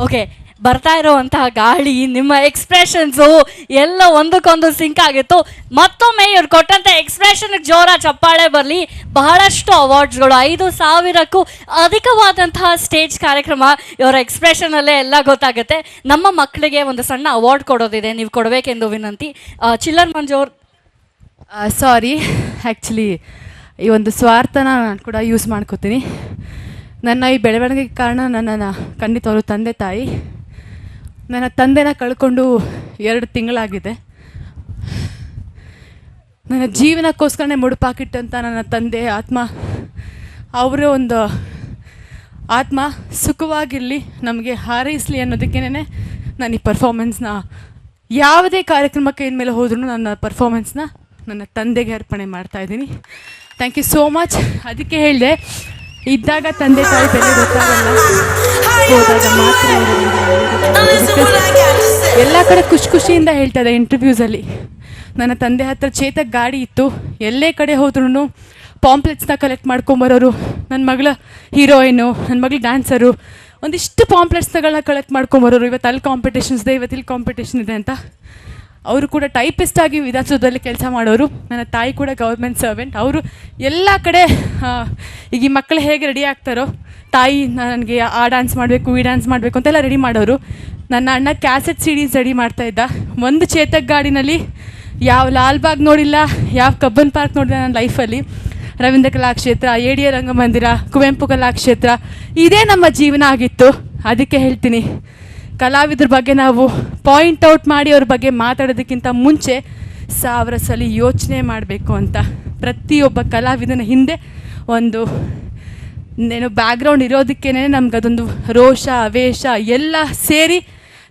Okay, ಬರ್ತಾ ಇರೋವಂತಹ ಗಾಳಿ, ನಿಮ್ಮ ಎಕ್ಸ್ಪ್ರೆಷನ್ಸು ಎಲ್ಲ ಒಂದಕ್ಕೊಂದು ಸಿಂಕ್ ಆಗಿತ್ತು. ಮತ್ತೊಮ್ಮೆ ಇವ್ರು ಕೊಟ್ಟಂಥ ಎಕ್ಸ್ಪ್ರೆಷನ್ಗೆ ಜೋರ ಚಪ್ಪಾಳೆ ಬರಲಿ. ಬಹಳಷ್ಟು ಅವಾರ್ಡ್ಸ್ಗಳು, 5,000ಕ್ಕೂ ಅಧಿಕವಾದಂತಹ ಸ್ಟೇಜ್ ಕಾರ್ಯಕ್ರಮ, ಇವರ ಎಕ್ಸ್ಪ್ರೆಷನಲ್ಲೇ ಎಲ್ಲ ಗೊತ್ತಾಗುತ್ತೆ. ನಮ್ಮ ಮಕ್ಕಳಿಗೆ ಒಂದು ಸಣ್ಣ ಅವಾರ್ಡ್ ಕೊಡೋದಿದೆ, ನೀವು ಕೊಡಬೇಕೆಂದು ವಿನಂತಿ. ಚಿಲ್ಲರ್ ಮಂಜು ಅವ್ರು. ಸಾರಿ, ಆ್ಯಕ್ಚುಲಿ ಈ ಒಂದು ಸ್ವಾರ್ಥನ ನಾನು ಕೂಡ ಯೂಸ್ ಮಾಡ್ಕೋತೀನಿ. ನನ್ನ ಈ ಬೆಳವಣಿಗೆಗೆ ಕಾರಣ ನನ್ನನ್ನು ಖಂಡಿತ ಅವರು ತಂದೆ ತಾಯಿ. ನನ್ನ ತಂದೆನ ಕಳ್ಕೊಂಡು 2 ತಿಂಗಳಾಗಿದೆ. ನನ್ನ ಜೀವನಕ್ಕೋಸ್ಕರನೇ ಮುಡುಪಾಕಿಟ್ಟಂಥ ನನ್ನ ತಂದೆ ಆತ್ಮ, ಅವರ ಒಂದು ಆತ್ಮ ಸುಖವಾಗಿರಲಿ, ನಮಗೆ ಹಾರೈಸಲಿ ಅನ್ನೋದಕ್ಕೇನೆ ನಾನು ಈ ಪರ್ಫಾಮೆನ್ಸ್ನ, ಯಾವುದೇ ಕಾರ್ಯಕ್ರಮಕ್ಕೆ ಇನ್ಮೇಲೆ ಹೋದ್ರೂ ನನ್ನ ಪರ್ಫಾಮೆನ್ಸ್ನ ನನ್ನ ತಂದೆಗೆ ಅರ್ಪಣೆ ಮಾಡ್ತಾಯಿದ್ದೀನಿ. Thank you so much. ಅದಕ್ಕೆ ಹೇಳಿದೆ, ಇದ್ದಾಗ ತಂದೆ ತಾಯಿ ಬೆಲೆ ಗೊತ್ತಾಗಲ್ಲ, ಹೋದಾಗ ಮಾತ್ರ. ಎಲ್ಲ ಕಡೆ ಖುಷಿಯಿಂದ ಹೇಳ್ತಾ ಇದೆ ಇಂಟರ್ವ್ಯೂಸಲ್ಲಿ. ನನ್ನ ತಂದೆ ಹತ್ರ ಚೇತಕ್ ಗಾಡಿ ಇತ್ತು, ಎಲ್ಲೇ ಕಡೆ ಹೋದ್ರೂ ಪಾಂಪ್ಲೆಟ್ಸ್ನ ಕಲೆಕ್ಟ್ ಮಾಡ್ಕೊಂಬರೋರು. ನನ್ನ ಮಗಳ ಹೀರೋಯಿನು, ನನ್ನ ಮಗಳು ಡ್ಯಾನ್ಸರು, ಒಂದಿಷ್ಟು ಪಾಂಪ್ಲೆಟ್ಸ್ಗಳನ್ನ ಕಲೆಕ್ಟ್ ಮಾಡ್ಕೊಂಬರೋರು. ಇವತ್ತು ಅಲ್ಲಿ ಕಾಂಪಿಟೇಷನ್ಸ್ ಇದೆ, ಇವತ್ತು ಇಲ್ಲಿ ಕಾಂಪಿಟೇಷನ್ ಇದೆ ಅಂತ. ಅವರು ಕೂಡ ಟೈಪಿಸ್ಟ್ ಆಗಿ ವಿಧಾನಸೌಧದಲ್ಲಿ ಕೆಲಸ ಮಾಡೋರು. ನನ್ನ ತಾಯಿ ಕೂಡ ಗೌರ್ಮೆಂಟ್ ಸರ್ವೆಂಟ್. ಅವರು ಎಲ್ಲ ಕಡೆ ಈಗ ಈ ಮಕ್ಕಳು ಹೇಗೆ ರೆಡಿ ಆಗ್ತಾರೋ, ತಾಯಿ ನನಗೆ ಆ ಡ್ಯಾನ್ಸ್ ಮಾಡಬೇಕು, ಈ ಡ್ಯಾನ್ಸ್ ಮಾಡಬೇಕು ಅಂತೆಲ್ಲ ರೆಡಿ ಮಾಡೋರು. ನನ್ನ ಅಣ್ಣ ಕ್ಯಾಸೆಟ್ ಸಿಡೀಸ್ ರೆಡಿ ಮಾಡ್ತಾಯಿದ್ದ. ಒಂದು ಚೇತಕ್ ಗಾಡಿನಲ್ಲಿ ಯಾವ ಲಾಲ್ಬಾಗ್ ನೋಡಿಲ್ಲ, ಯಾವ ಕಬ್ಬನ್ ಪಾರ್ಕ್ ನೋಡಿಲ್ಲ ನನ್ನ ಲೈಫಲ್ಲಿ. ರವೀಂದ್ರ ಕಲಾಕ್ಷೇತ್ರ, ADA ರಂಗಮಂದಿರ, ಕುವೆಂಪು ಕಲಾಕ್ಷೇತ್ರ, ಇದೇ ನಮ್ಮ ಜೀವನ ಆಗಿತ್ತು. ಅದಕ್ಕೆ ಹೇಳ್ತೀನಿ, ಕಲಾವಿದ್ರ ಬಗ್ಗೆ ನಾವು ಪಾಯಿಂಟ್ ಔಟ್ ಮಾಡಿ ಅವ್ರ ಬಗ್ಗೆ ಮಾತಾಡೋದಕ್ಕಿಂತ ಮುಂಚೆ 1000 ಸಲ ಯೋಚನೆ ಮಾಡಬೇಕು ಅಂತ. ಪ್ರತಿಯೊಬ್ಬ ಕಲಾವಿದನ ಹಿಂದೆ ಒಂದು ಬ್ಯಾಕ್ಗ್ರೌಂಡ್ ಇರೋದಕ್ಕೇ ನಮ್ಗೆ ಅದೊಂದು ರೋಷ, ವೇಷ ಎಲ್ಲ ಸೇರಿ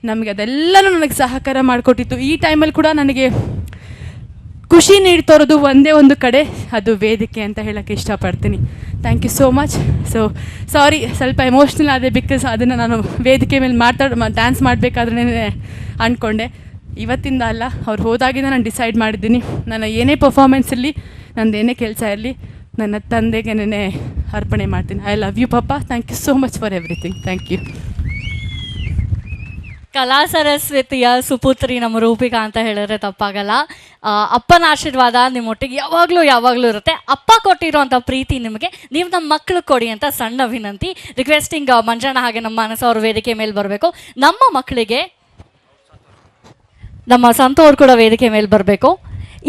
ನಮಗೆ ಅದೆಲ್ಲನೂ ನನಗೆ ಸಹಕಾರ ಮಾಡಿಕೊಟ್ಟಿತ್ತು. ಈ ಟೈಮಲ್ಲಿ ಕೂಡ ನನಗೆ ಖುಷಿ ನೀಡ್ತೋರೋದು ಒಂದೇ ಒಂದು ಕಡೆ, ಅದು ವೇದಿಕೆ ಅಂತ ಹೇಳೋಕ್ಕೆ ಇಷ್ಟಪಡ್ತೀನಿ. Thank you so much. So sorry, ಸ್ವಲ್ಪ ಎಮೋಷ್ನಲ್ ಆದೆ, ಬಿಕಾಸ್ ಅದನ್ನು ನಾನು ವೇದಿಕೆ ಮೇಲೆ ಡ್ಯಾನ್ಸ್ ಮಾಡಬೇಕಾದ್ರೆ ಅಂದ್ಕೊಂಡೆ. ಇವತ್ತಿಂದ ಅಲ್ಲ, ಅವ್ರು ಹೋದಾಗಿಂದ ನಾನು ಡಿಸೈಡ್ ಮಾಡಿದ್ದೀನಿ, ನನ್ನ ಏನೇ ಪರ್ಫಾರ್ಮೆನ್ಸ್ ಇರಲಿ, ನಂದು ಏನೇ ಕೆಲಸ ಇರಲಿ, ನನ್ನ ತಂದೆಗೆ ಅರ್ಪಣೆ ಮಾಡ್ತೀನಿ. I love you papa. Thank you so much for everything. Thank you. ಕಲಾ ಸರಸ್ವತಿಯ ಸುಪುತ್ರಿ ನಮ್ಮ ರೂಪಿಕಾ ಅಂತ ಹೇಳಿದ್ರೆ ತಪ್ಪಾಗಲ್ಲ. ಅಪ್ಪನ ಆಶೀರ್ವಾದ ನಿಮ್ಮೊಟ್ಟಿಗೆ ಯಾವಾಗಲೂ ಇರುತ್ತೆ. ಅಪ್ಪ ಕೊಟ್ಟಿರೋಂಥ ಪ್ರೀತಿ ನಿಮಗೆ ನೀವು ನಮ್ಮ ಮಕ್ಕಳು ಕೊಡಿ ಅಂತ ಸಣ್ಣ ವಿನಂತಿ. ರಿಕ್ವೆಸ್ಟಿಂಗ್ ಮಂಜಣ್ಣ ಹಾಗೆ ನಮ್ಮ ಮಾನಸ ಅವ್ರ ವೇದಿಕೆ ಮೇಲೆ ಬರಬೇಕು. ನಮ್ಮ ಮಕ್ಕಳಿಗೆ ನಮ್ಮ ಸಂತೋರ್ ಕೂಡ ವೇದಿಕೆ ಮೇಲೆ ಬರಬೇಕು.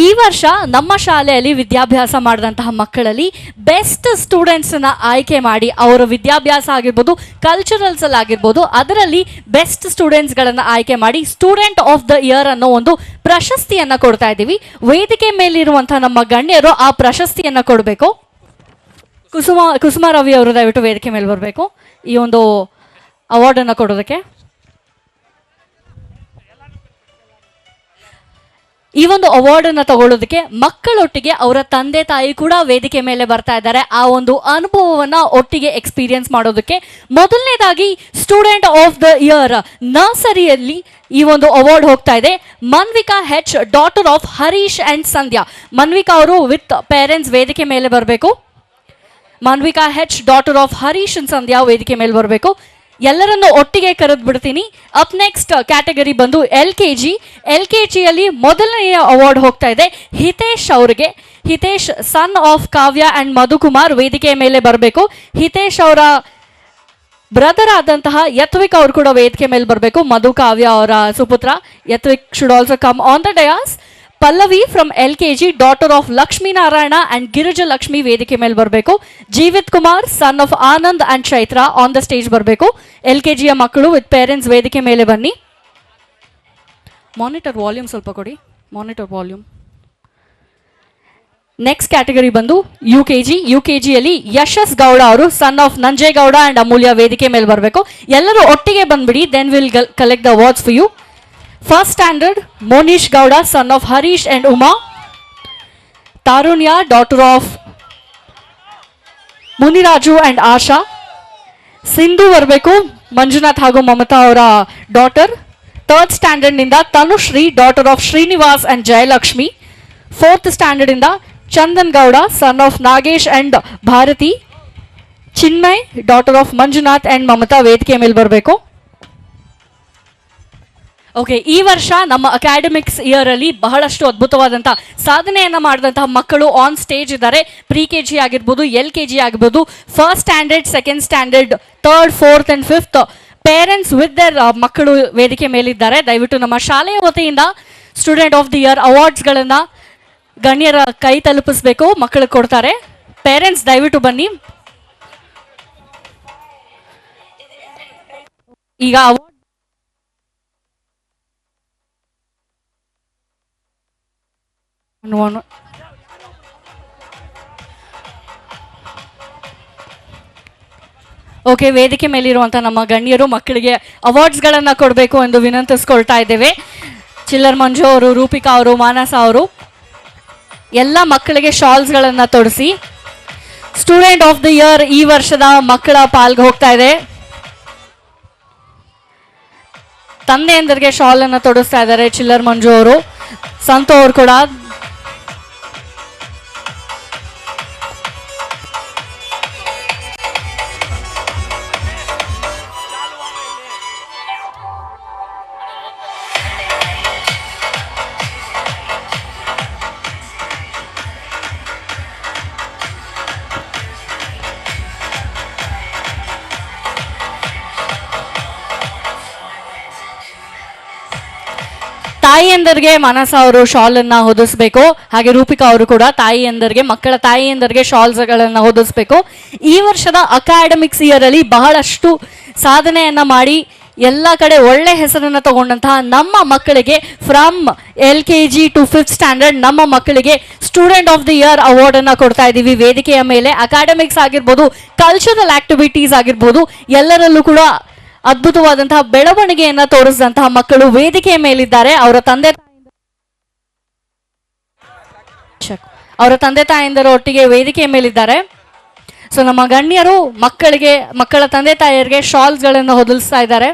ಈ ವರ್ಷ ನಮ್ಮ ಶಾಲೆಯಲ್ಲಿ ವಿದ್ಯಾಭ್ಯಾಸ ಮಾಡಿದಂತಹ ಮಕ್ಕಳಲ್ಲಿ ಬೆಸ್ಟ್ ಸ್ಟೂಡೆಂಟ್ಸನ್ನ ಆಯ್ಕೆ ಮಾಡಿ, ಅವರ ವಿದ್ಯಾಭ್ಯಾಸ ಆಗಿರ್ಬೋದು, ಕಲ್ಚರಲ್ಸಲ್ಲಿ ಆಗಿರ್ಬೋದು, ಅದರಲ್ಲಿ ಬೆಸ್ಟ್ ಸ್ಟೂಡೆಂಟ್ಸ್ಗಳನ್ನು ಆಯ್ಕೆ ಮಾಡಿ ಸ್ಟೂಡೆಂಟ್ ಆಫ್ ದ ಇಯರ್ ಅನ್ನೋ ಒಂದು ಪ್ರಶಸ್ತಿಯನ್ನು ಕೊಡ್ತಾ ಇದ್ದೀವಿ. ವೇದಿಕೆ ಮೇಲಿರುವಂಥ ನಮ್ಮ ಗಣ್ಯರು ಆ ಪ್ರಶಸ್ತಿಯನ್ನು ಕೊಡಬೇಕು. ಕುಸುಮ ರವಿ ಅವರು ದಯವಿಟ್ಟು ವೇದಿಕೆ ಮೇಲೆ ಬರಬೇಕು ಈ ಒಂದು ಅವಾರ್ಡನ್ನು ಕೊಡೋದಕ್ಕೆ. ಈ ಒಂದು ಅವಾರ್ಡನ್ನು ತಗೊಳ್ಳೋದಕ್ಕೆ ಮಕ್ಕಳೊಟ್ಟಿಗೆ ಅವರ ತಂದೆ ತಾಯಿ ಕೂಡ ವೇದಿಕೆ ಮೇಲೆ ಬರ್ತಾ ಇದ್ದಾರೆ. ಆ ಒಂದು ಅನುಭವವನ್ನು ಒಟ್ಟಿಗೆ ಎಕ್ಸ್ಪೀರಿಯನ್ಸ್ ಮಾಡೋದಕ್ಕೆ ಮೊದಲನೇದಾಗಿ ಸ್ಟೂಡೆಂಟ್ ಆಫ್ ದ ಇಯರ್ ನರ್ಸರಿಯಲ್ಲಿ ಈ ಒಂದು ಅವಾರ್ಡ್ ಹೋಗ್ತಾ ಇದೆ. Manvika H, daughter of Harish and Sandhya. Manvika ಅವರು ವಿತ್ ಪೇರೆಂಟ್ಸ್ ವೇದಿಕೆ ಮೇಲೆ ಬರಬೇಕು. Manvika H, daughter of Harish and Sandhya ವೇದಿಕೆ ಮೇಲೆ ಬರಬೇಕು. ಎಲ್ಲರನ್ನು ಒಟ್ಟಿಗೆ ಕರೆದು ಬಿಡ್ತೀನಿ. ಅಪ್ ನೆಕ್ಸ್ಟ್ ಕ್ಯಾಟಗರಿ ಬಂದು LKGಯಲ್ಲಿ ಮೊದಲನೆಯ ಅವಾರ್ಡ್ ಹೋಗ್ತಾ ಇದೆ ಹಿತೇಶ್ ಅವರಿಗೆ. Hitesh son of Kavya and Madhukumar ವೇದಿಕೆ ಮೇಲೆ ಬರಬೇಕು. ಹಿತೇಶ್ ಅವರ ಬ್ರದರ್ ಆದಂತಹ ಯತ್ವಿಕ್ ಅವರು ಕೂಡ ವೇದಿಕೆ ಮೇಲೆ ಬರಬೇಕು. ಮಧು ಕಾವ್ಯ ಅವರ ಸುಪುತ್ರ Yathvik should also come on the dais. Pallavi from LKG, daughter of Lakshmi Narayana and Girija Lakshmi ವೇದಿಕೆ ಮೇಲೆ ಬರಬೇಕು. Jeevith Kumar son of Anand and Chaitra on the stage ಬರಬೇಕು. LKGಯ ಮಕ್ಕಳು ವಿತ್ ಪೇರೆಂಟ್ಸ್ ವೇದಿಕೆ ಮೇಲೆ ಬನ್ನಿ. ಮಾನಿಟರ್ ವಾಲ್ಯೂಮ್ ಸ್ವಲ್ಪ ಕೊಡಿ, ಮಾನಿಟರ್ ವಾಲ್ಯೂಮ್. ನೆಕ್ಸ್ಟ್ ಕ್ಯಾಟಗರಿ ಬಂದು UKGಯಲ್ಲಿ ಯಶಸ್ ಗೌಡ ಅವರು son of Nanjegowda and Amulya ವೇದಿಕೆ ಮೇಲೆ ಬರಬೇಕು. ಎಲ್ಲರೂ ಒಟ್ಟಿಗೆ ಬಂದ್ಬಿಡಿ, then will collect the awards for you. First standard Monish Gowda son of Harish and Uma. Tarunya daughter of Muniraju and Asha. Sindhu ಬರಬೇಕು, ಮಂಜುನಾಥ್ ಹಾಗೂ ಮಮತಾ ಅವರ ಡಾಟರ್. ಥರ್ಡ್ ಸ್ಟ್ಯಾಂಡರ್ಡ್ನಿಂದ Tanushree daughter of Srinivas and Jayalakshmi. Fourth ಸ್ಟ್ಯಾಂಡರ್ಡಿಂದ Chandan Gowda son of Nagesh and Bharathi. Chinmay daughter of Manjunath and Mamata ವೇದಿಕೆ ಮೇಲೆ ಬರಬೇಕು. ಓಕೆ, ಈ ವರ್ಷ ನಮ್ಮ ಅಕಾಡೆಮಿಕ್ಸ್ ಇಯರ್ ಅಲ್ಲಿ ಬಹಳಷ್ಟು ಅದ್ಭುತವಾದಂತಹ ಸಾಧನೆಯನ್ನ ಮಾಡಿದಂತಹ ಮಕ್ಕಳು ಆನ್ ಸ್ಟೇಜ್ ಇದ್ದಾರೆ. ಪ್ರಿ-KG ಆಗಿರ್ಬೋದು, LKG ಆಗಿರ್ಬೋದು, first standard, second standard, third, fourth and fifth parents with their ಮಕ್ಕಳು ವೇದಿಕೆ ಮೇಲಿದ್ದಾರೆ. ದಯವಿಟ್ಟು ನಮ್ಮ ಶಾಲೆಯ ವತಿಯಿಂದ ಸ್ಟೂಡೆಂಟ್ ಆಫ್ ದಿ ಇಯರ್ ಅವಾರ್ಡ್ಸ್ಗಳನ್ನ ಗಣ್ಯರ ಕೈ ತಲುಪಿಸ್ಬೇಕು, ಮಕ್ಕಳು ಕೊಡ್ತಾರೆ. ಪೇರೆಂಟ್ಸ್ ದಯವಿಟ್ಟು ಬನ್ನಿ. ಈಗ ಅವಾರ್ಡ್ ಓಕೆ, ವೇದಿಕೆ ಮೇಲಿರುವಂತಹ ನಮ್ಮ ಗಣ್ಯರು ಮಕ್ಕಳಿಗೆ ಅವಾರ್ಡ್ಸ್ಗಳನ್ನ ಕೊಡಬೇಕು ಎಂದು ವಿನಂತಿಸ್ಕೊಳ್ತಾ ಇದ್ದೇವೆ. ಚಿಲ್ಲರ್ ಮಂಜು ಅವರು, ರೂಪಿಕಾ ಅವರು, ಮಾನಸ ಅವರು ಎಲ್ಲ ಮಕ್ಕಳಿಗೆ ಶಾಲ್ಸ್ಗಳನ್ನ ತೊಡಿಸಿ. ಸ್ಟೂಡೆಂಟ್ ಆಫ್ ದಿ ಇಯರ್ ಈ ವರ್ಷದ ಮಕ್ಕಳ ಪಾಲ್ಗೆ ಹೋಗ್ತಾ ಇದೆ. ತಂದೆಯಂದರಿಗೆ ಶಾಲ್ ಅನ್ನ ತೊಡಿಸ್ತಾ ಇದ್ದಾರೆ ಚಿಲ್ಲರ್ ಮಂಜು ಅವರು. ಸಂತು ಅವರು ಕೂಡ ತಾಯಿಯಂದರಿಗೆ ಮಾನಸ ಅವರು ಶಾಲ್ ಅನ್ನ ಹೊದಿಸ್ಬೇಕು. ಹಾಗೆ ರೂಪಿಕಾ ಅವರು ಕೂಡ ತಾಯಿಯಂದರಿಗೆ, ಮಕ್ಕಳ ತಾಯಿಯಂದರಿಗೆ ಶಾಲ್ಸ್ಗಳನ್ನ ಹೊದಿಸ್ಬೇಕು. ಈ ವರ್ಷದ ಅಕಾಡೆಮಿಕ್ಸ್ ಇಯರ್ ಅಲ್ಲಿ ಬಹಳಷ್ಟು ಸಾಧನೆಯನ್ನ ಮಾಡಿ ಎಲ್ಲ ಕಡೆ ಒಳ್ಳೆ ಹೆಸರನ್ನ ತಗೊಂಡಂತಹ ನಮ್ಮ ಮಕ್ಕಳಿಗೆ from LKG to 5th standard ನಮ್ಮ ಮಕ್ಕಳಿಗೆ student of the year award ಅನ್ನ ಕೊಡ್ತಾ ಇದ್ದೀವಿ. ವೇದಿಕೆಯ ಮೇಲೆ ಅಕಾಡೆಮಿಕ್ಸ್ ಆಗಿರ್ಬೋದು, ಕಲ್ಚರಲ್ ಆಕ್ಟಿವಿಟೀಸ್ ಆಗಿರ್ಬೋದು, ಎಲ್ಲರಲ್ಲೂ ಕೂಡ ಅದ್ಭುತವಾದಂತಹ ಬೆಳವಣಿಗೆಯನ್ನ ತೋರಿಸಿದಂತಹ ಮಕ್ಕಳು ವೇದಿಕೆಯ ಮೇಲಿದ್ದಾರೆ. ಅವರ ತಂದೆ ತಾಯಿಂದರ ಒಟ್ಟಿಗೆ ವೇದಿಕೆಯ ಮೇಲಿದ್ದಾರೆ. ಸೊ ನಮ್ಮ ಗಣ್ಯರು ಮಕ್ಕಳ ತಂದೆ ತಾಯಿಯರಿಗೆ ಶಾಲ್ಸ್ಗಳನ್ನು ಹೊದಿಸ್ತಾ ಇದ್ದಾರೆ.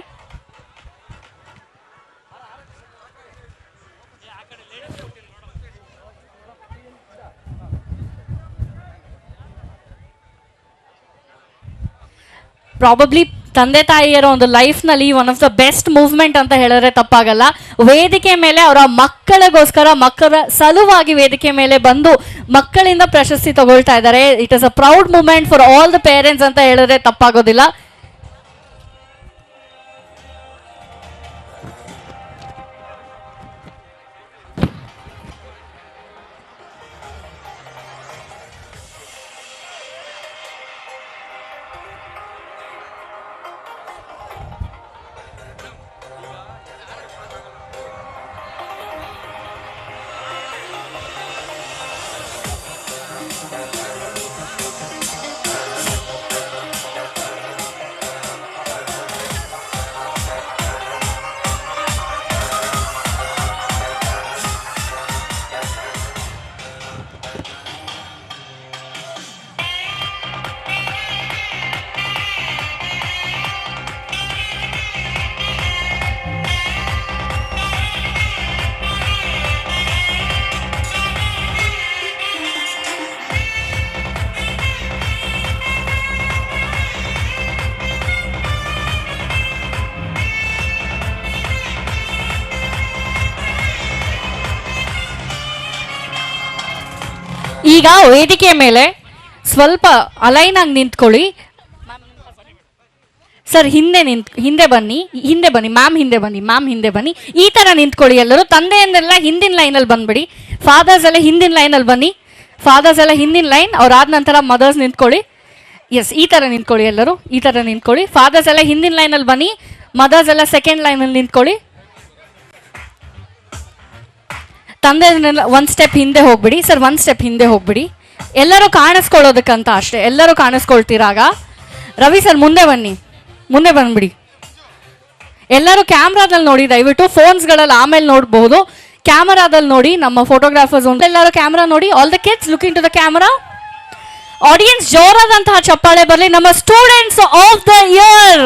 ಪ್ರಾಬಬ್ಲಿ ತಂದೆ ತಾಯಿಯರ ಒಂದು ಲೈಫ್ನಲ್ಲಿ one of the best movement ಅಂತ ಹೇಳಿದ್ರೆ ತಪ್ಪಾಗಲ್ಲ. ವೇದಿಕೆ ಮೇಲೆ ಅವರ ಮಕ್ಕಳಿಗೋಸ್ಕರ, ಮಕ್ಕಳ ಸಲುವಾಗಿ ವೇದಿಕೆ ಮೇಲೆ ಬಂದು ಮಕ್ಕಳಿಂದ ಪ್ರಶಸ್ತಿ ತಗೊಳ್ತಾ ಇದ್ದಾರೆ. It is a proud moment for all the parents ಅಂತ ಹೇಳಿದ್ರೆ ತಪ್ಪಾಗೋದಿಲ್ಲ. ಈಗ ವೇದಿಕೆ ಮೇಲೆ ಸ್ವಲ್ಪ ಅಲೈನ್ ಆಗಿ ನಿಂತ್ಕೊಳ್ಳಿ ಸರ್. ಹಿಂದೆ ಬನ್ನಿ ಮ್ಯಾಮ್, ಹಿಂದೆ ಬನ್ನಿ. ಈ ತರ ನಿಂತ್ಕೊಳ್ಳಿ ಎಲ್ಲರೂ. ತಂದೆಯನ್ನೆಲ್ಲ ಹಿಂದಿನ ಲೈನಲ್ಲಿ ಬಂದ್ಬಿಡಿ. ಫಾದರ್ಸ್ ಎಲ್ಲ ಹಿಂದಿನ ಲೈನಲ್ಲಿ ಬನ್ನಿ. ಫಾದರ್ಸ್ ಎಲ್ಲ ಹಿಂದಿನ ಲೈನ್, ಅವ್ರಾದ ನಂತರ ಮದರ್ಸ್ ನಿಂತ್ಕೊಳ್ಳಿ. ಎಸ್, ಈ ತರ ನಿಂತ್ಕೊಳ್ಳಿ ಎಲ್ಲರೂ. ಈ ತರ ನಿಂತ್ಕೊಳ್ಳಿ. ಫಾದರ್ಸ್ ಎಲ್ಲ ಹಿಂದಿನ ಲೈನಲ್ಲಿ ಬನ್ನಿ. ಮದರ್ಸ್ ಎಲ್ಲ ಸೆಕೆಂಡ್ ಲೈನಲ್ಲಿ ನಿಂತ್ಕೊಳ್ಳಿ. ತಂದೆ ಒಂದು ಸ್ಟೆಪ್ ಹಿಂದೆ ಹೋಗ್ಬಿಡಿ ಸರ್, ಒಂದು ಸ್ಟೆಪ್ ಹಿಂದೆ ಹೋಗ್ಬಿಡಿ. ಎಲ್ಲರೂ ಕಾಣಿಸ್ಕೊಳ್ಳೋದಕ್ಕಂತ ಅಷ್ಟೇ, ಎಲ್ಲರೂ ಕಾಣಿಸ್ಕೊಳ್ತೀರಾಗ. ರವಿ ಸರ್ ಮುಂದೆ ಬಂದ್ಬಿಡಿ. ಎಲ್ಲರೂ ಕ್ಯಾಮ್ರಾದಲ್ಲಿ ನೋಡಿ ದಯವಿಟ್ಟು. ಫೋನ್ಸ್ಗಳಲ್ಲಿ ಆಮೇಲೆ ನೋಡಬಹುದು, ಕ್ಯಾಮರಾದಲ್ಲಿ ನೋಡಿ. ನಮ್ಮ ಫೋಟೋಗ್ರಾಫರ್ಸ್ ಎಲ್ಲರೂ ಕ್ಯಾಮ್ರಾ ನೋಡಿ. All the kids looking to the camera. Audience ಜೋರಾದಂತಹ ಚಪ್ಪಾಳೆ ಬರಲಿ. ನಮ್ಮ students of the year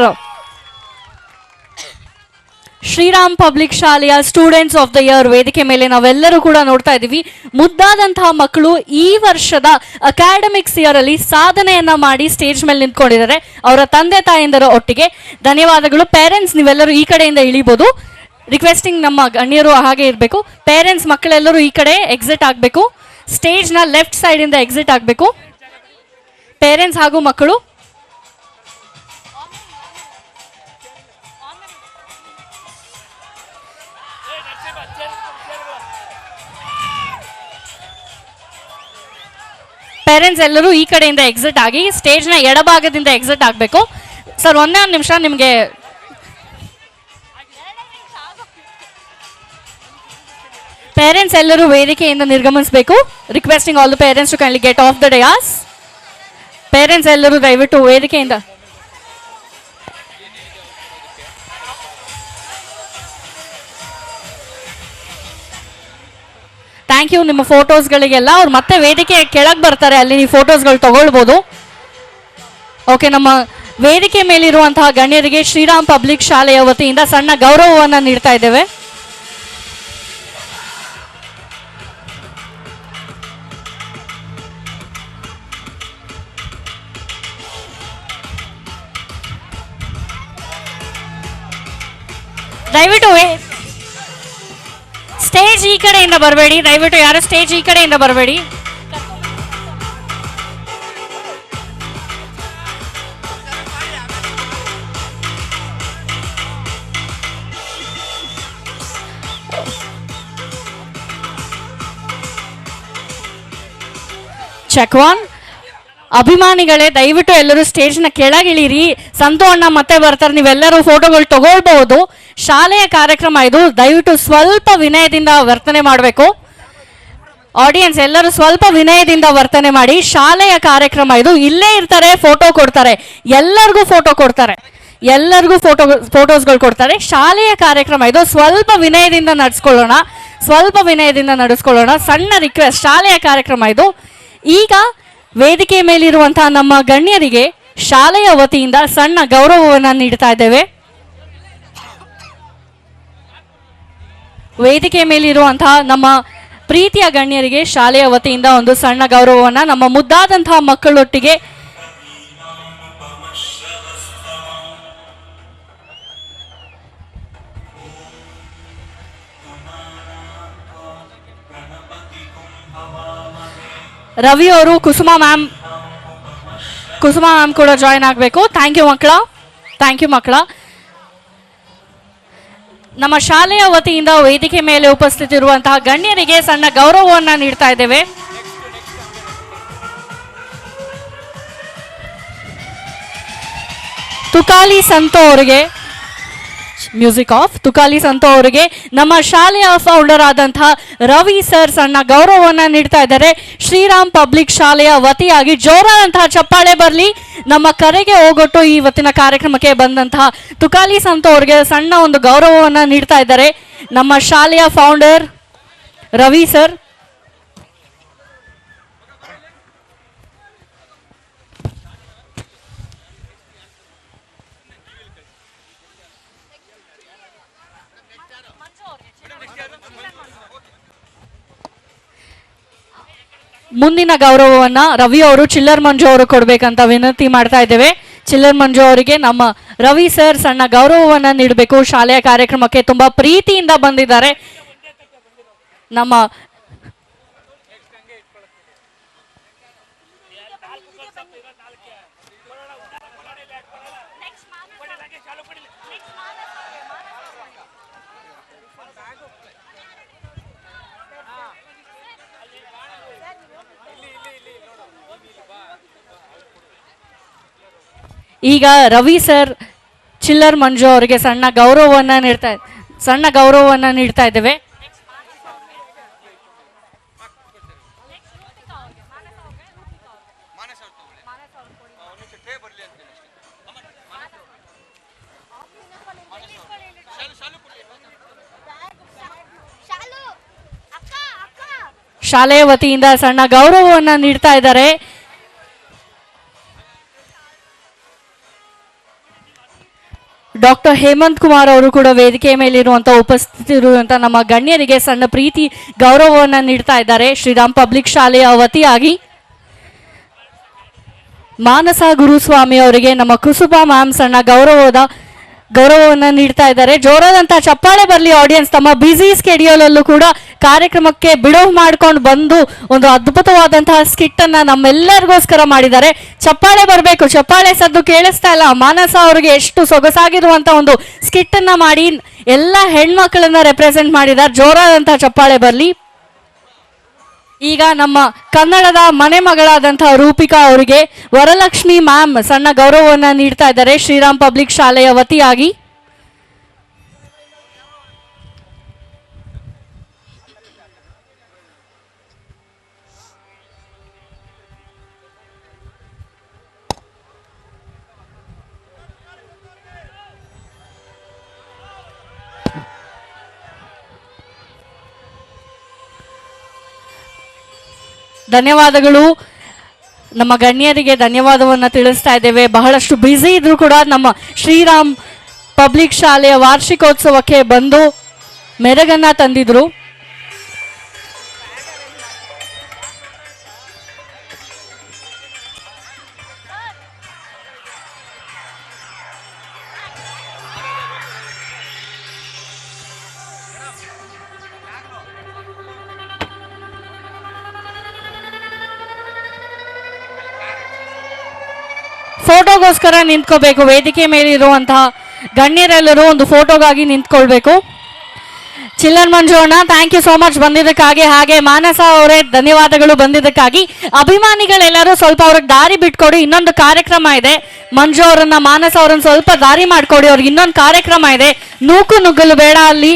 Sriram public ಶಾಲೆಯ ಸ್ಟೂಡೆಂಟ್ಸ್ ಆಫ್ ದ ಇಯರ್ ವೇದಿಕೆ ಮೇಲೆ ನಾವೆಲ್ಲರೂ ಕೂಡ ನೋಡ್ತಾ ಇದ್ದೀವಿ. ಮುದ್ದಾದಂತಹ ಮಕ್ಕಳು ಈ ವರ್ಷದ ಅಕಾಡೆಮಿಕ್ಸ್ ಇಯರ್ ಅಲ್ಲಿ ಸಾಧನೆಯನ್ನ ಮಾಡಿ ಸ್ಟೇಜ್ ಮೇಲೆ ನಿಂತ್ಕೊಂಡಿದ್ದಾರೆ ಅವರ ತಂದೆ ತಾಯಂದಿರ ಒಟ್ಟಿಗೆ. ಧನ್ಯವಾದಗಳು. ಪೇರೆಂಟ್ಸ್ ನೀವೆಲ್ಲರೂ ಈ ಕಡೆಯಿಂದ ಇಳಿಬಹುದು. ರಿಕ್ವೆಸ್ಟಿಂಗ್ ನಮ್ಮ ಗಣ್ಯರು ಹಾಗೆ ಇರಬೇಕು. ಪೇರೆಂಟ್ಸ್ ಮಕ್ಕಳೆಲ್ಲರೂ ಈ ಕಡೆ ಎಕ್ಸಿಟ್ ಆಗಬೇಕು. ಸ್ಟೇಜ್ನ ಲೆಫ್ಟ್ ಸೈಡಿಂದ ಎಕ್ಸಿಟ್ ಆಗಬೇಕು. ಪೇರೆಂಟ್ಸ್ ಹಾಗೂ ಮಕ್ಕಳು. ಪೇರೆಂಟ್ಸ್ ಎಲ್ಲರೂ ಈ ಕಡೆಯಿಂದ ಎಕ್ಸಿಟ್ ಆಗಿ ಸ್ಟೇಜ್ನ ಎಡಭಾಗದಿಂದ ಎಕ್ಸಿಟ್ ಆಗಬೇಕು. ಸರ್ ಒಂದೇ ಒಂದು ನಿಮಿಷ ನಿಮಗೆ ಪೇರೆಂಟ್ಸ್ ಎಲ್ಲರೂ ವೇದಿಕೆಯಿಂದ ನಿರ್ಗಮಿಸಬೇಕು. Requesting all the parents to kindly get off the dais. Parents ಎಲ್ಲರೂ ದಯವಿಟ್ಟು ವೇದಿಕೆಯಿಂದ. Thank you. ನಿಮ್ಮ ಫೋಟೋಸ್ಗಳಿಗೆಲ್ಲ ಅವ್ರು ಮತ್ತೆ ವೇದಿಕೆ ಕೆಳಗೆ ಬರ್ತಾರೆ, ಅಲ್ಲಿ ನೀವು ಫೋಟೋಸ್ಗಳು ತಗೊಳ್ಬೋದು. ಓಕೆ, ನಮ್ಮ ವೇದಿಕೆ ಮೇಲಿರುವಂತಹ ಗಣ್ಯರಿಗೆ ಶ್ರೀರಾಮ್ ಪಬ್ಲಿಕ್ ಶಾಲೆಯ ವತಿಯಿಂದ ಸಣ್ಣ ಗೌರವವನ್ನು ನೀಡ್ತಾ ಇದ್ದೇವೆ. ದಯವಿಟ್ಟು ಸ್ಟೇಜ್ ಈ ಕಡೆಯಿಂದ ಬರಬೇಡಿ. ದಯವಿಟ್ಟು ಯಾರು ಸ್ಟೇಜ್ ಈ ಕಡೆಯಿಂದ ಬರಬೇಡಿ. Check one. ಅಭಿಮಾನಿಗಳೇ ದಯವಿಟ್ಟು ಎಲ್ಲರೂ ಸ್ಟೇಜ್ನ ಕೆಳಗಿಳಿರಿ. ಸಂತು ಅಣ್ಣ ಮತ್ತೆ ಬರ್ತಾರೆ, ನೀವೆಲ್ಲರೂ ಫೋಟೋಗಳು ತಗೊಳ್ಬಹುದು. ಶಾಲೆಯ ಕಾರ್ಯಕ್ರಮ ಇದು, ದಯವಿಟ್ಟು ಸ್ವಲ್ಪ ವಿನಯದಿಂದ ವರ್ತನೆ ಮಾಡಬೇಕು. ಆಡಿಯನ್ಸ್ ಎಲ್ಲರೂ ಸ್ವಲ್ಪ ವಿನಯದಿಂದ ವರ್ತನೆ ಮಾಡಿ. ಶಾಲೆಯ ಕಾರ್ಯಕ್ರಮ ಇದು, ಇಲ್ಲೇ ಇರ್ತಾರೆ, ಫೋಟೋ ಕೊಡ್ತಾರೆ, ಎಲ್ಲರಿಗೂ ಫೋಟೋ ಕೊಡ್ತಾರೆ, ಎಲ್ಲರಿಗೂ ಫೋಟೋಸ್ಗಳು ಕೊಡ್ತಾರೆ. ಶಾಲೆಯ ಕಾರ್ಯಕ್ರಮ ಇದು, ಸ್ವಲ್ಪ ವಿನಯದಿಂದ ನಡೆಸ್ಕೊಳ್ಳೋಣ, ಸ್ವಲ್ಪ ವಿನಯದಿಂದ ನಡೆಸ್ಕೊಳ್ಳೋಣ. ಸಣ್ಣ ರಿಕ್ವೆಸ್ಟ್, ಶಾಲೆಯ ಕಾರ್ಯಕ್ರಮ ಇದು. ಈಗ ವೇದಿಕೆ ಮೇಲಿರುವಂತಹ ನಮ್ಮ ಗಣ್ಯರಿಗೆ ಶಾಲೆಯ ವತಿಯಿಂದ ಸಣ್ಣ ಗೌರವವನ್ನು ನೀಡ್ತಾ ಇದ್ದೇವೆ. ವೇದಿಕೆ ಮೇಲಿರುವಂತಹ ನಮ್ಮ ಪ್ರೀತಿಯ ಗಣ್ಯರಿಗೆ ಶಾಲೆಯ ವತಿಯಿಂದ ಒಂದು ಸಣ್ಣ ಗೌರವವನ್ನು ನಮ್ಮ ಮುದ್ದಾದಂತಹ ಮಕ್ಕಳೊಟ್ಟಿಗೆ ರವಿ ಅವರು, ಕುಸುಮಾ ಮ್ಯಾಮ್ ಕೂಡ ಜಾಯಿನ್ ಆಗಬೇಕು. ಥ್ಯಾಂಕ್ ಯು ಮಕ್ಕಳ, ಥ್ಯಾಂಕ್ ಯು ಮಕ್ಕಳ. ನಮ್ಮ ಶಾಲೆಯ ವತಿಯಿಂದ ವೇದಿಕೆ ಮೇಲೆ ಉಪಸ್ಥಿತಿರುವಂತಹ ಗಣ್ಯರಿಗೆ ಸಣ್ಣ ಗೌರವವನ್ನು ನೀಡ್ತಾ ಇದ್ದೇವೆ. ತುಕಾಲಿ ಸಂತು ಅವರಿಗೆ ಮ್ಯೂಸಿಕ್ ಆಫ್. ತುಕಾಲಿ ಸಂತು ಅವರಿಗೆ ನಮ್ಮ ಶಾಲೆಯ ಫೌಂಡರ್ ಆದಂತಹ ರವಿ ಸರ್ ಸಣ್ಣ ಗೌರವವನ್ನು ನೀಡ್ತಾ ಇದ್ದಾರೆ. ಶ್ರೀರಾಮ್ ಪಬ್ಲಿಕ್ ಶಾಲೆಯ ವತಿಯಾಗಿ ಜೋರಾದಂತಹ ಚಪ್ಪಾಳೆ ಬರಲಿ. ನಮ್ಮ ಕರೆಗೆ ಹೋಗೊಟ್ಟು ಇವತ್ತಿನ ಕಾರ್ಯಕ್ರಮಕ್ಕೆ ಬಂದಂತಹ ತುಕಾಲಿ ಸಂತು ಅವರಿಗೆ ಸಣ್ಣ ಒಂದು ಗೌರವವನ್ನು ನೀಡ್ತಾ ಇದ್ದಾರೆ ನಮ್ಮ ಶಾಲೆಯ ಫೌಂಡರ್ ರವಿ ಸರ್. ಮುಂದಿನ ಗೌರವವನ್ನ ರವಿ ಅವರು ಚಿಲ್ಲರ್ ಮಂಜು ಅವರು ಕೊಡ್ಬೇಕಂತ ವಿನಂತಿ ಮಾಡ್ತಾ ಇದ್ದೇವೆ. ಚಿಲ್ಲರ್ ಮಂಜು ಅವರಿಗೆ ನಮ್ಮ ರವಿ ಸರ್ ಸಣ್ಣ ಗೌರವವನ್ನ ನೀಡಬೇಕು. ಶಾಲೆಯ ಕಾರ್ಯಕ್ರಮಕ್ಕೆ ತುಂಬಾ ಪ್ರೀತಿಯಿಂದ ಬಂದಿದ್ದಾರೆ. ನಮ್ಮ ಈಗ ರವಿ ಸರ್ ಚಿಲ್ಲರ್ ಮಂಜು ಅವರಿಗೆ ಸಣ್ಣ ಗೌರವವನ್ನು ನೀಡ್ತಾ ಇದ್ದೇವೆ. ಶಾಲೆಯ ವತಿಯಿಂದ ಸಣ್ಣ ಗೌರವವನ್ನು ನೀಡ್ತಾ ಇದ್ದಾರೆ. ಡಾಕ್ಟರ್ ಹೇಮಂತ್ ಕುಮಾರ್ ಅವರು ಕೂಡ ವೇದಿಕೆಯ ಮೇಲಿರುವಂತಹ ಉಪಸ್ಥಿತಿ ಇರುವಂತಹ ನಮ್ಮ ಗಣ್ಯರಿಗೆ ಸಣ್ಣ ಪ್ರೀತಿ ಗೌರವವನ್ನು ನೀಡ್ತಾ ಇದ್ದಾರೆ. ಶ್ರೀರಾಮ್ ಪಬ್ಲಿಕ್ ಶಾಲೆಯ ವತಿಯಾಗಿ ಮಾನಸ ಗುರುಸ್ವಾಮಿ ಅವರಿಗೆ ನಮ್ಮ ಕುಸುಬಾ ಮ್ಯಾಮ್ ಸಣ್ಣ ಗೌರವವನ್ನ ನೀಡ್ತಾ ಇದ್ದಾರೆ. ಜೋರಾದಂತಹ ಚಪ್ಪಾಳೆ ಬರಲಿ ಆಡಿಯನ್ಸ್. ತಮ್ಮ ಬ್ಯುಸಿ ಸ್ಕೆಡ್ಯೂಲ್ ಅಲ್ಲೂ ಕೂಡ ಕಾರ್ಯಕ್ರಮಕ್ಕೆ ಬಿಡುವು ಮಾಡ್ಕೊಂಡು ಬಂದು ಒಂದು ಅದ್ಭುತವಾದಂತಹ ಸ್ಕಿಟ್ ಅನ್ನ ನಮ್ಮೆಲ್ಲರಿಗೋಸ್ಕರ ಮಾಡಿದ್ದಾರೆ. ಚಪ್ಪಾಳೆ ಬರಬೇಕು, ಚಪ್ಪಾಳೆ ಸದ್ದು ಕೇಳಿಸ್ತಾ ಇಲ್ಲ. ಮಾನಸ ಅವರಿಗೆ ಎಷ್ಟು ಸೊಗಸಾಗಿರುವಂತ ಒಂದು ಸ್ಕಿಟ್ ಅನ್ನ ಮಾಡಿ ಎಲ್ಲ ಹೆಣ್ಮಕ್ಳನ್ನ ರೆಪ್ರೆಸೆಂಟ್ ಮಾಡಿದ್ದಾರೆ. ಜೋರಾದಂತಹ ಚಪ್ಪಾಳೆ ಬರಲಿ. ಈಗ ನಮ್ಮ ಕನ್ನಡದ ಮನೆ ಮಗಳಾದಂತಹ ರೂಪಿಕಾ ಅವರಿಗೆ ವರಲಕ್ಷ್ಮಿ ಮ್ಯಾಮ್ ಸಣ್ಣ ಗೌರವವನ್ನ ನೀಡ್ತಾ ಇದ್ದಾರೆ ಶ್ರೀರಾಮ್ ಪಬ್ಲಿಕ್ ಶಾಲೆಯ ವತಿಯಾಗಿ. ಧನ್ಯವಾದಗಳು. ನಮ್ಮ ಗಣ್ಯರಿಗೆ ಧನ್ಯವಾದವನ್ನ ತಿಳಿಸ್ತಾ ಇದ್ದೇವೆ. ಬಹಳಷ್ಟು ಬ್ಯುಸಿ ಇದ್ರು ಕೂಡ ನಮ್ಮ ಶ್ರೀರಾಮ್ ಪಬ್ಲಿಕ್ ಶಾಲೆಯ ವಾರ್ಷಿಕೋತ್ಸವಕ್ಕೆ ಬಂದು ಮೆರಗನ್ನ ತಂದಿದ್ರು. ಫೋಟೋಗೋಸ್ಕರ ನಿಂತ್ಕೋಬೇಕು. ವೇದಿಕೆ ಮೇಲೆ ಇರುವಂತಹ ಗಣ್ಯರೆಲ್ಲರೂ ಒಂದು ಫೋಟೋಗಾಗಿ ನಿಂತ್ಕೊಳ್ಬೇಕು. ಚಿಲ್ಲರ್ ಮಂಜು ಅಣ್ಣ ಥ್ಯಾಂಕ್ ಯು ಸೋ ಮಚ್ ಬಂದಿದ್ದಕ್ಕಾಗಿ. ಹಾಗೆ ಮಾನಸ ಅವರೇ ಧನ್ಯವಾದಗಳು ಬಂದಿದ್ದಕ್ಕಾಗಿ. ಅಭಿಮಾನಿಗಳೆಲ್ಲರೂ ಸ್ವಲ್ಪ ಅವ್ರಿಗೆ ದಾರಿ ಬಿಟ್ಕೊಡಿ, ಇನ್ನೊಂದು ಕಾರ್ಯಕ್ರಮ ಇದೆ. ಮಂಜು ಅವರನ್ನ ಮಾನಸ ಅವರನ್ನ ಸ್ವಲ್ಪ ದಾರಿ ಮಾಡ್ಕೊಡಿ, ಅವ್ರಿಗೆ ಇನ್ನೊಂದು ಕಾರ್ಯಕ್ರಮ ಇದೆ. ನೂಕು ನುಗ್ಗಲು ಬೇಡ. ಅಲ್ಲಿ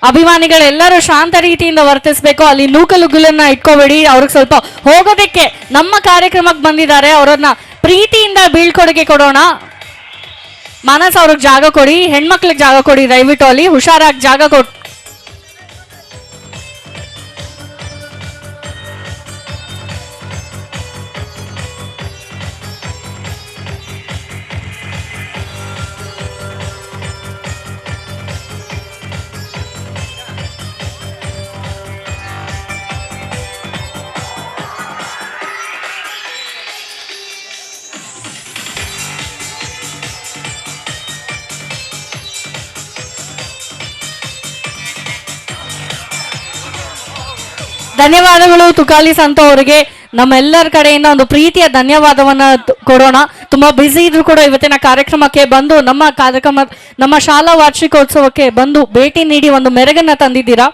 ಅಭಿಮಾನಿಗಳೆಲ್ಲರೂ ಶಾಂತ ರೀತಿಯಿಂದ ವರ್ತಿಸ್ಬೇಕು. ಅಲ್ಲಿ ನೂಕಲುಗ್ಗಲನ್ನ ಇಟ್ಕೋಬೇಡಿ. ಅವ್ರಿಗೆ ಸ್ವಲ್ಪ ಹೋಗೋದಕ್ಕೆ ನಮ್ಮ ಕಾರ್ಯಕ್ರಮಕ್ಕೆ ಬಂದಿದ್ದಾರೆ, ಅವರನ್ನ ಪ್ರೀತಿಯಿಂದ ಬೀಳ್ಕೊಡುಗೆ ಕೊಡೋಣ. ಮಾನಸ ಅವ್ರಿಗೆ ಜಾಗ ಕೊಡಿ, ಹೆಣ್ಮಕ್ಳಿಗೆ ಜಾಗ ಕೊಡಿ ದಯವಿಟ್ಟು. ಅಲ್ಲಿ ಹುಷಾರಾಗಿ ಜಾಗ ಕೊಟ್ಟು ಧನ್ಯವಾದಗಳು ತುಕಾಲಿ ಸಂತ ಅವರಿಗೆ. ನಮ್ಮೆಲ್ಲರ ಕಡೆಯಿಂದ ಒಂದು ಪ್ರೀತಿಯ ಧನ್ಯವಾದವನ್ನ ಕೊಡೋಣ. ತುಂಬಾ ಬ್ಯುಸಿ ಇದ್ರು ಕೂಡ ಇವತ್ತಿನ ಕಾರ್ಯಕ್ರಮಕ್ಕೆ ಬಂದು ನಮ್ಮ ಶಾಲಾ ವಾರ್ಷಿಕೋತ್ಸವಕ್ಕೆ ಬಂದು ಭೇಟಿ ನೀಡಿ ಒಂದು ಮೆರಗನ್ನ ತಂದಿದ್ದೀರಾ.